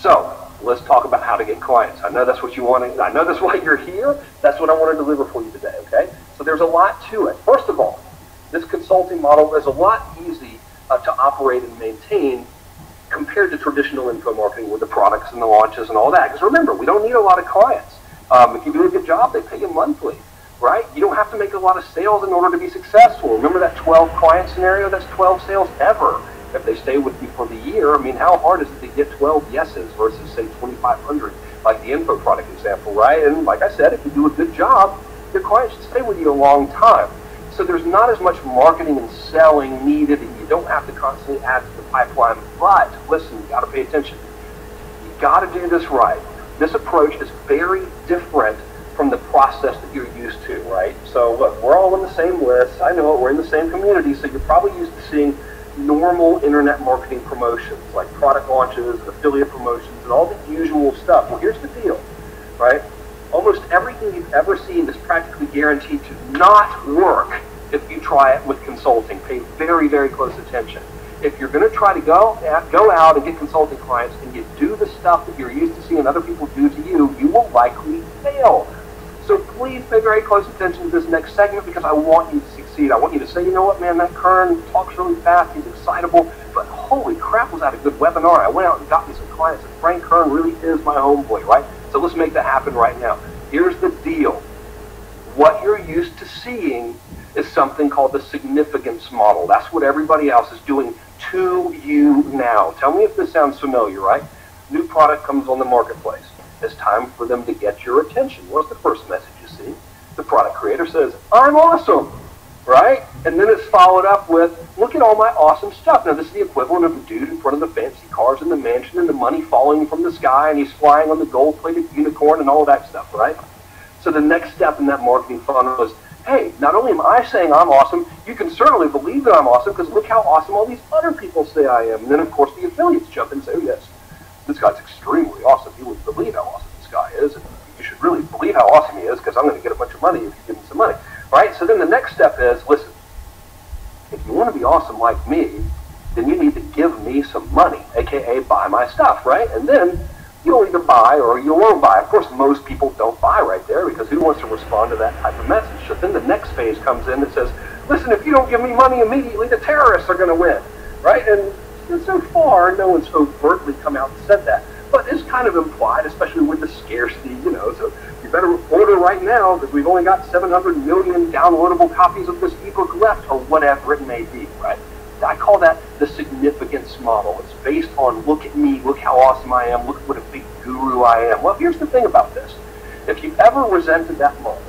So let's talk about how to get clients. I know that's what you want. I know that's why you're here. That's what I want to deliver for you today, okay? So there's a lot to it. First of all, this consulting model is a lot easy to operate and maintain compared to traditional info marketing with the products and the launches and all that. Because remember, we don't need a lot of clients. If you do a good job, they pay you monthly, right? You don't have to make a lot of sales in order to be successful. Remember that 12 client scenario? That's 12 sales ever. If they stay with you for the year, I mean, how hard is it to get 12 yeses versus, say, 2,500, like the info product example, right? And like I said, if you do a good job, your clients should stay with you a long time. So there's not as much marketing and selling needed, and you don't have to constantly add to the pipeline. But listen, you got to pay attention. You got to do this right. This approach is very different from the process that you're used to, right? So look, we're all in the same list. I know it. We're in the same community, so you're probably used to seeing normal internet marketing promotions like product launches, affiliate promotions, and all the usual stuff. Well, here's the deal, right? Almost everything you've ever seen is practically guaranteed to not work if you try it with consulting. Pay very, very close attention. If you're going to try to go out and get consulting clients and you do the stuff that you're used to seeing other people do to you, you will likely fail. So please pay very close attention to this next segment because I want you to succeed. I want you to say, you know what, man, that Kern talks really fast, he's excitable, but holy crap, was that a good webinar. I went out and got me some clients, and Frank Kern really is my homeboy, right? So let's make that happen right now. Here's the deal. What you're used to seeing is something called the significance model. That's what everybody else is doing to you now. Tell me if this sounds familiar, right? New product comes on the marketplace. It's time for them to get your attention. What's the first message you see? The product creator says, I'm awesome, right? And then it's followed up with, look at all my awesome stuff. Now, this is the equivalent of a dude in front of the fancy cars in the mansion and the money falling from the sky, and he's flying on the gold-plated unicorn and all of that stuff, right? So the next step in that marketing funnel is, hey, not only am I saying I'm awesome, you can certainly believe that I'm awesome because look how awesome all these other people say I am. And then, of course, the affiliates jump in and say, oh, yes, this guy's extremely awesome. You wouldn't believe how awesome this guy is. And you should really believe how awesome he is because I'm going to get a bunch of money if you give me some money. Right? So then the next step is, listen, if you want to be awesome like me, then you need to give me some money, a.k.a. buy my stuff, right? And then you'll either buy or you won't buy. Of course, most people don't buy right there because who wants to respond to that type of message? So then the next phase comes in that says, listen, if you don't give me money immediately, the terrorists are going to win, right? And so far, no one's overtly come out and said that. But it's kind of implied, especially with the scarcity, you know. So you better order right now because we've only got 700 million downloadable copies of this ebook left or whatever it may be, right? I call that the significance model. It's based on look at me, look how awesome I am, look what a big guru I am. Well, here's the thing about this. If you've ever resented that model,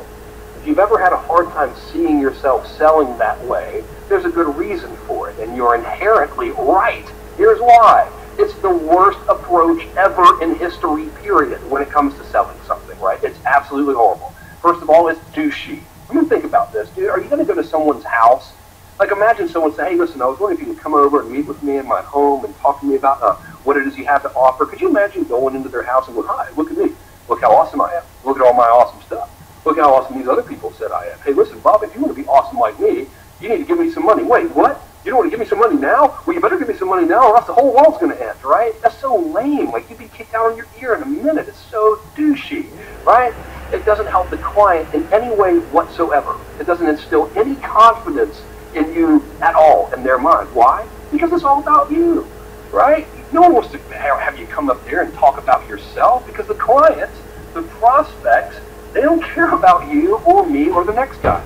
if you've ever had a hard time seeing yourself selling that way, there's a good reason for it, and you're inherently right. Here's why. It's the worst approach ever in history, period, when it comes to selling something, right? It's absolutely horrible. First of all, it's douchey. I mean, think about this, dude. Are you going to go to someone's house? Like, imagine someone say, hey, listen, I was wondering if you could come over and meet with me in my home and talk to me about what it is you have to offer. Could you imagine going into their house and going, hi, look at me. Look how awesome I am. Look at all my awesome stuff. Look how awesome these other people said I am. Hey, listen, Bob, if you want to be awesome like me, you need to give me some money. Wait, what? You don't want to give me some money now? Well, you better give me some money now or else the whole world's going to end, right? That's so lame. Like, you'd be kicked out on your ear in a minute. It's so douchey, right? It doesn't help the client in any way whatsoever. It doesn't instill any confidence in you at all in their mind. Why? Because it's all about you, right? No one wants to have you come up there and talk about yourself because the clients, the prospects, they don't care about you or me or the next guy.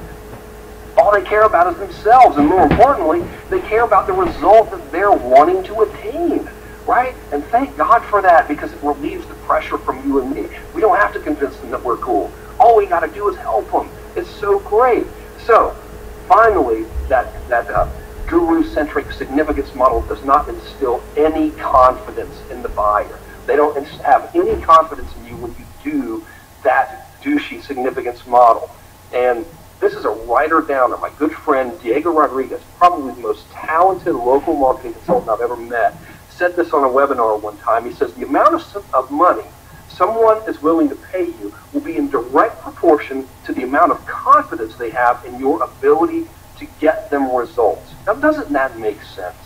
All they care about is themselves, and more importantly, they care about the result that they're wanting to attain, right? And thank God for that because it relieves the pressure from you and me. We don't have to convince them that we're cool. All we got to do is help them. It's so great. So, finally, that guru-centric significance model does not instill any confidence in the buyer. They don't have any confidence in you when you do that douchey significance model. And this is a writer-downer. My good friend Diego Rodriguez, probably the most talented local marketing consultant I've ever met, said this on a webinar one time. He says, the amount of money someone is willing to pay you will be in direct proportion to the amount of confidence they have in your ability to get them results. Now, doesn't that make sense?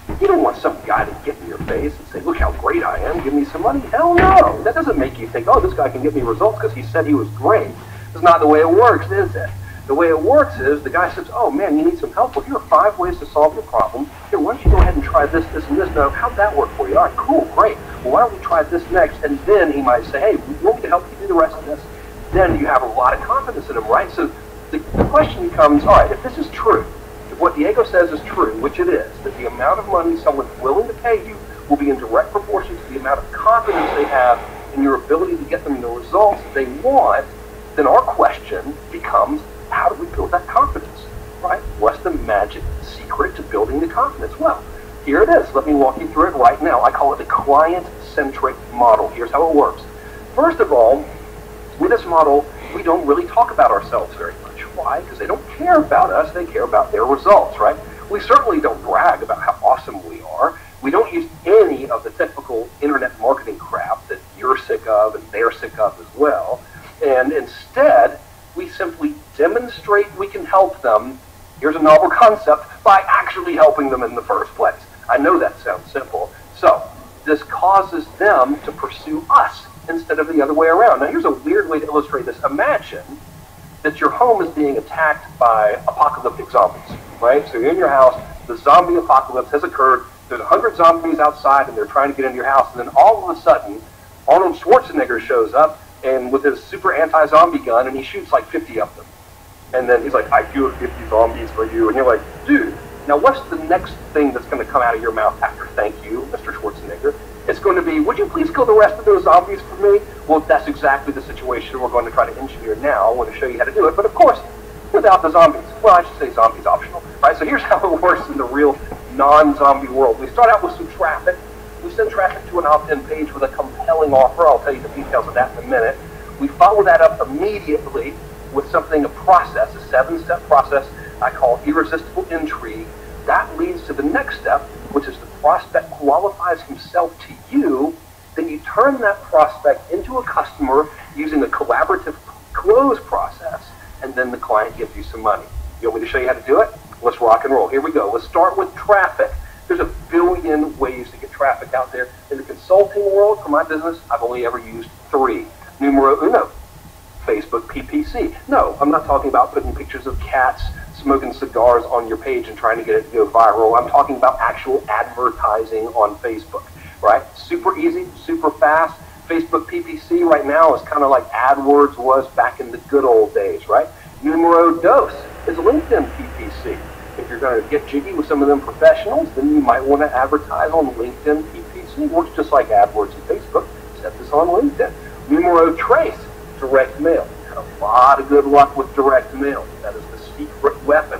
You don't want some guy to get in your face and say, look how great I am, give me some money. Hell no. That doesn't make you think, oh, this guy can get me results because he said he was great. That's not the way it works, is it? The way it works is the guy says, oh man, you need some help? Well, here are 5 ways to solve your problem. Here, why don't you go ahead and try this, this, and this. Now, how'd that work for you? All right, cool, great. Well, why don't we try this next? And then he might say, hey, you want me to help you do the rest of this? Then you have a lot of confidence in him, right? So the question becomes, all right, if this is true, if what Diego says is true, which it is, that the amount of money someone's willing to pay you will be in direct proportion to the amount of confidence they have in your ability to get them the results they want, then our question becomes, how do we build that confidence, right? What's the magic secret to building the confidence? Well, here it is. Let me walk you through it right now. I call it the client-centric model. Here's how it works. First of all, with this model, we don't really talk about ourselves very much. Why? Because they don't care about us. They care about their results, right? We certainly don't brag about how awesome we are. We don't use any of the typical internet marketing crap that you're sick of and they're sick of as well. And instead, we simply demonstrate we can help them, here's a novel concept, by actually helping them in the first place. I know that sounds simple. So this causes them to pursue us instead of the other way around. Now here's a weird way to illustrate this. Imagine that your home is being attacked by apocalyptic zombies, right? So you're in your house, the zombie apocalypse has occurred, there's 100 zombies outside and they're trying to get into your house, and then all of a sudden, Arnold Schwarzenegger shows up and with his super anti-zombie gun, and he shoots like 50 of them. And then he's like, I killed 50 zombies for you. And you're like, dude, now what's the next thing that's going to come out of your mouth after thank you, Mr. Schwarzenegger? It's going to be, would you please kill the rest of those zombies for me? Well, that's exactly the situation we're going to try to engineer now. I want to show you how to do it. But of course, without the zombies. Well, I should say zombies optional. Right? So here's how it works in the real non-zombie world. We start out with some traffic. We send traffic to an opt-in page with a compelling offer. I'll tell you the details of that in a minute. We follow that up immediately with something, a process, a 7-step process I call irresistible intrigue. That leads to the next step, which is the prospect qualifies himself to you. Then you turn that prospect into a customer using a collaborative close process, and then the client gives you some money. You want me to show you how to do it? Let's rock and roll. Here we go. Let's start with traffic. There's a billion ways to get traffic out there. In the consulting world, for my business, I've only ever used 3. Numero uno, Facebook PPC. No, I'm not talking about putting pictures of cats smoking cigars on your page and trying to get it to go viral. I'm talking about actual advertising on Facebook, right? Super easy, super fast. Facebook PPC right now is kind of like AdWords was back in the good old days, right? Numero dos is LinkedIn PPC. If you're going to get jiggy with some of them professionals, then you might want to advertise on LinkedIn PPC. It works just like AdWords and Facebook, except it's on LinkedIn. Numero tres, direct mail. Had a lot of good luck with direct mail. That is the secret weapon.